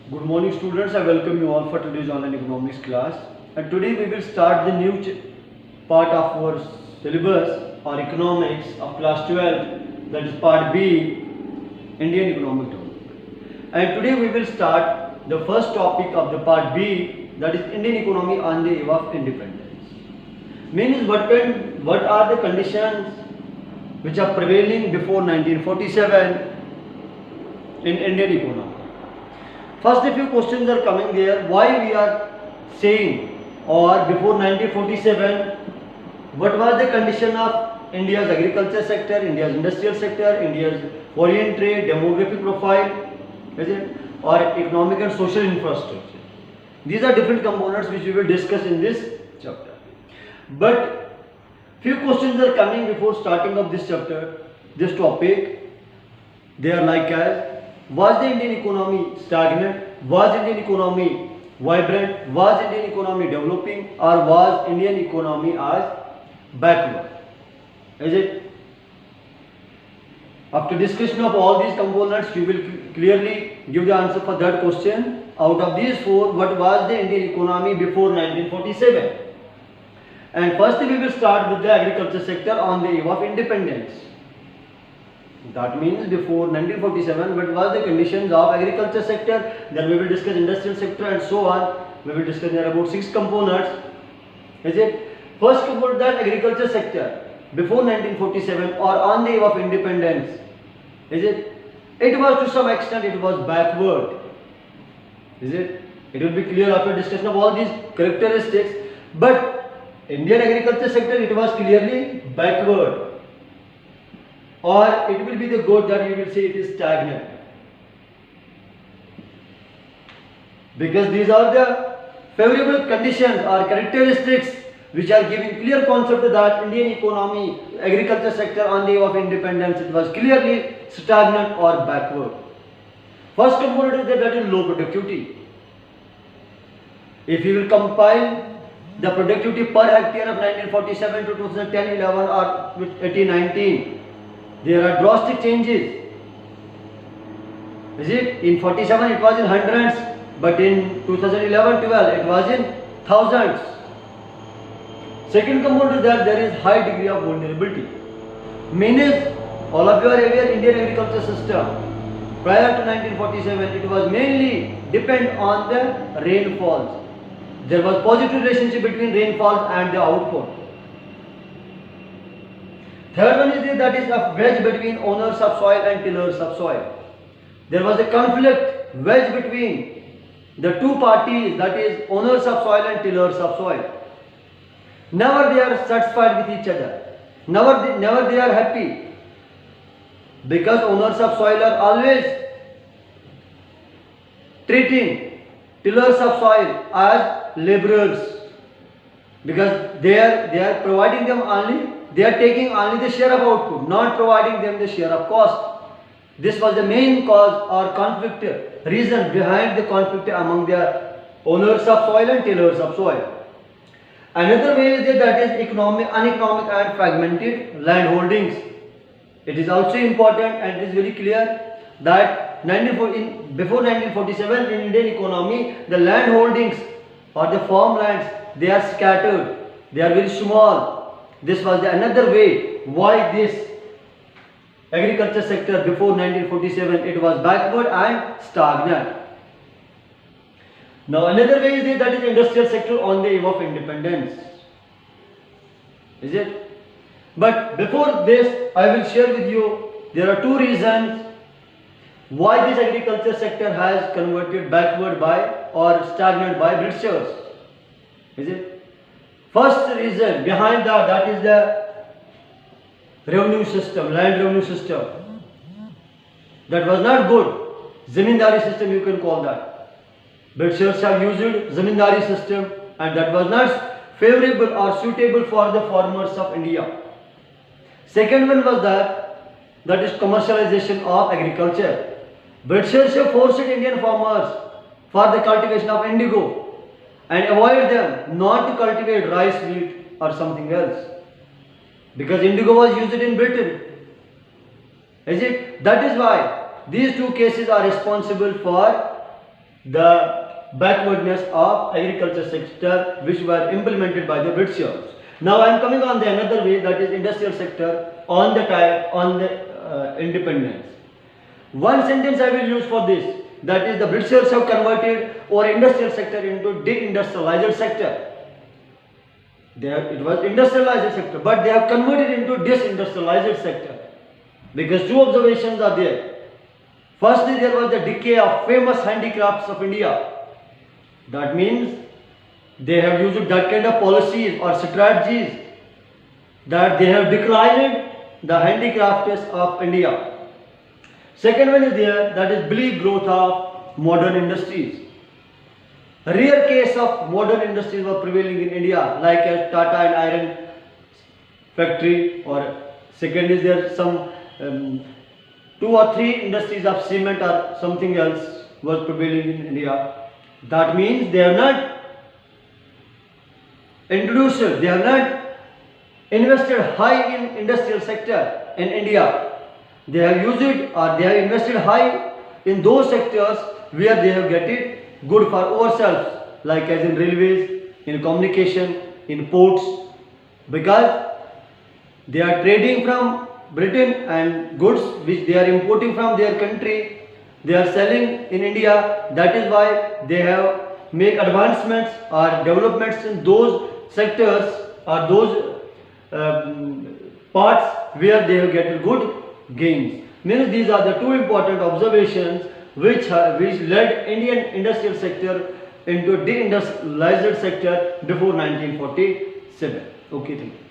Good morning students, I welcome you all for today's online economics class, and today we will start the new part of our syllabus or economics of class 12, that is part B, Indian economic development. And today we will start the first topic of the part B, that is Indian economy on the eve of independence. Means what are the conditions which are prevailing before 1947 in Indian economy. First, a few questions are coming there. Why we are saying, or before 1947, what was the condition of India's agriculture sector, India's industrial sector, India's foreign trade, demographic profile, is it, or economic and social infrastructure. These are different components which we will discuss in this chapter. But few questions are coming before starting of this chapter, this topic. They are like as, was the Indian economy stagnant? Was Indian economy vibrant? Was Indian economy developing? Or was Indian economy as backward? Is it? After discussion of all these components, you will clearly give the answer for that question. Out of these four, what was the Indian economy before 1947? And first we will start with the agriculture sector on the eve of independence. That means before 1947, what was the conditions of agriculture sector? Then we will discuss industrial sector and so on. We will discuss there about 6 components. Is it? First component, that agriculture sector before 1947 or on the eve of independence. Is it? It was to some extent it was backward. Is it? It will be clear after discussion of all these characteristics. But Indian agriculture sector, it was clearly backward. Or it will be the good that you will say it is stagnant. Because these are the favorable conditions or characteristics which are giving clear concept that Indian economy, agriculture sector on the eve of independence, it was clearly stagnant or backward. First component is that is low productivity. If you will compile the productivity per hectare of 1947 to 2010-11 or 18-19, there are drastic changes. Is it? In 47 it was in hundreds, but in 2011-12 it was in thousands. Second component is that there is high degree of vulnerability. Means all of you are aware Indian agriculture system prior to 1947 it was mainly depend on the rainfalls. There was positive relationship between rainfalls and the output. Third one is that is a wedge between owners of soil and tillers of soil. There was a conflict wedge between the two parties, that is owners of soil and tillers of soil. Never they are satisfied with each other. Never they are happy. Because owners of soil are always treating tillers of soil as laborers. Because they are providing them only, they are taking only the share of output, not providing them the share of cost. This was the main cause or conflict, reason behind the conflict among the owners of soil and tillers of soil. Another way is that is uneconomic and fragmented land holdings. It is also important and it is very clear that before 1947 in Indian economy, the land holdings or the farmlands, they are scattered, they are very small. This was another way why this agriculture sector before 1947 it was backward and stagnant. Now another way is that is industrial sector on the eve of independence. Is it? But before this I will share with you there are 2 reasons why this agriculture sector has converted backward by or stagnant by Britishers. Is it? First reason behind that is the revenue system, land revenue system. That was not good. Zamindari system you can call that. Britishers have used Zamindari system and that was not favorable or suitable for the farmers of India. Second one was that is commercialization of agriculture. Britishers have forced Indian farmers for the cultivation of indigo and avoid them not to cultivate rice, wheat or something else. Because indigo was used in Britain. Is it? That is why these two cases are responsible for the backwardness of agriculture sector which were implemented by the Britishers. Now I am coming on the another way, that is industrial sector on the independence. One sentence I will use for this, that is the Britishers have converted our industrial sector into deindustrialized sector. It was industrialized sector, but they have converted into disindustrialized sector, because two observations are there. Firstly, there was the decay of famous handicrafts of India. That means they have used that kind of policies or strategies that they have declined the handicrafts of India. Second one is there, that is bleak growth of modern industries. A rare case of modern industries were prevailing in India, like as Tata and Iron factory, or second is there some 2 or 3 industries of cement or something else was prevailing in India. That means they have not introduced, they have not invested high in industrial sector in India. They have used it, or they have invested high in those sectors where they have get it good for ourselves, like as in railways, in communication, in ports, because they are trading from Britain and goods which they are importing from their country, they are selling in India. That is why they have made advancements or developments in those sectors or those parts where they have get good gains. Means these are the two important observations which led Indian industrial sector into deindustrialized sector before 1947. Okay, thank you.